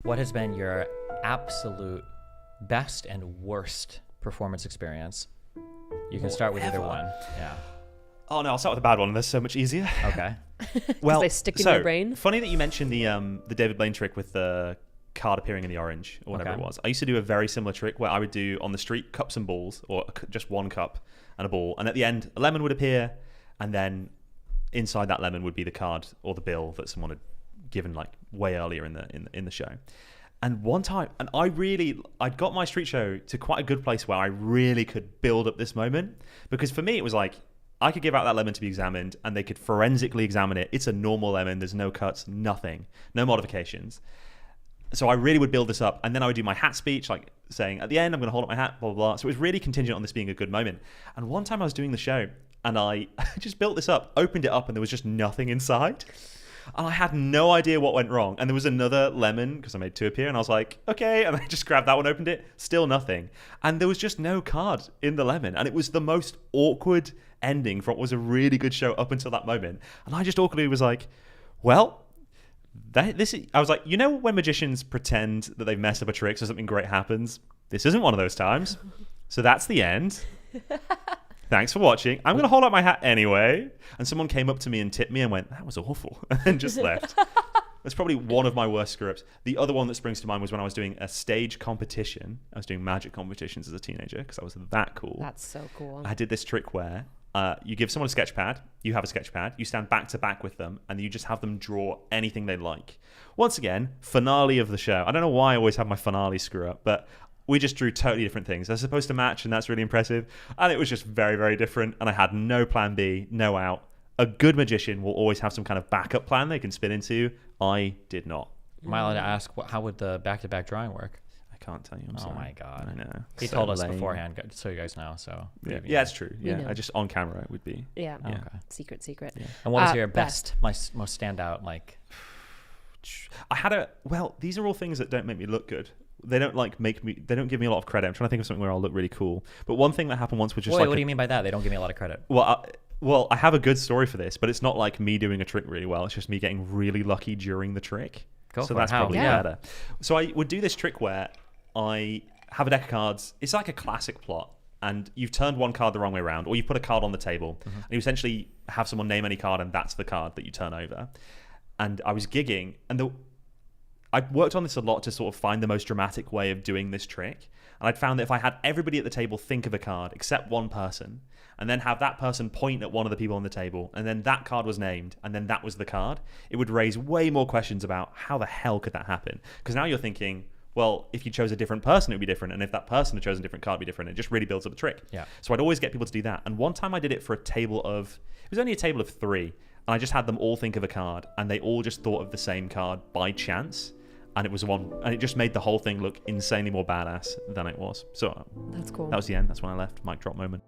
What has been your absolute best and worst performance experience? You can start with either one. Yeah. Oh no, I'll start with a bad one. That's so much easier. Okay. Well, they stick in your brain. Funny that you mentioned the David Blaine trick with the card appearing in the orange or whatever it was. I used to do a very similar trick where I would do on the street cups and balls, or just one cup and a ball, and at the end a lemon would appear, and then inside that lemon would be the card or the bill that someone had given like way earlier in the show. And one time, and I'd got my street show to quite a good place where I really could build up this moment, because for me it was like I could give out that lemon to be examined and they could forensically examine it. It's a normal lemon. There's no cuts, nothing, no modifications. So I really would build this up, and then I would do my hat speech, like saying at the end I'm going to hold up my hat, blah, blah, blah. So it was really contingent on this being a good moment. And one time I was doing the show and I just built this up, opened it up, and there was just nothing inside. And I had no idea what went wrong. And there was another lemon, because I made two appear, and I was like, okay. And I just grabbed that one, opened it, still nothing. And there was just no card in the lemon. And it was the most awkward ending for what was a really good show up until that moment. And I just awkwardly was like, well, I was like, you know when magicians pretend that they've messed up a trick so something great happens? This isn't one of those times. So that's the end. Thanks for watching. I'm going to hold up my hat anyway. And someone came up to me and tipped me and went, that was awful, and then just left. That's probably one of my worst screw-ups. The other one that springs to mind was when I was doing a stage competition. I was doing magic competitions as a teenager because I was that cool. That's so cool. I did this trick where you give someone a sketch pad, you have a sketch pad, you stand back to back with them, and you just have them draw anything they like. Once again, finale of the show. I don't know why I always have my finale screw up, but we just drew totally different things. They're supposed to match, and that's really impressive. And it was just very, very different. And I had no plan B, no out. A good magician will always have some kind of backup plan they can spin into. I did not. Am I allowed to ask, how would the back-to-back drawing work? I can't tell you. I'm Oh sorry. my God. I know. He told us beforehand, so you guys know. So yeah, it's true. We Yeah, know. I just on camera it would be. Yeah. Okay. Secret. Yeah. And what was your best, most standout, like? I had these are all things that don't make me look good. They don't they don't give me a lot of credit. I'm trying to think of something where I'll look really cool. But one thing that happened once was just Wait, what do you mean by that? They don't give me a lot of credit. Well, I have a good story for this, but it's not like me doing a trick really well. It's just me getting really lucky during the trick. So that's how? probably Yeah. better. So I would do this trick where I have a deck of cards. It's like a classic plot, and you've turned one card the wrong way around, or you put a card on the table, and you essentially have someone name any card, and that's the card that you turn over. And I was gigging, and I worked on this a lot to sort of find the most dramatic way of doing this trick. And I'd found that if I had everybody at the table think of a card except one person, and then have that person point at one of the people on the table, and then that card was named, and then that was the card, it would raise way more questions about how the hell could that happen? Because now you're thinking, well, if you chose a different person, it would be different. And if that person had chosen a different card, it would be different. It just really builds up the trick. Yeah. So I'd always get people to do that. And one time I did it for it was only a table of 3. And I just had them all think of a card, and they all just thought of the same card by chance. And it was and it just made the whole thing look insanely more badass than it was. So That's cool. that was the end. That's when I left. Mic drop moment.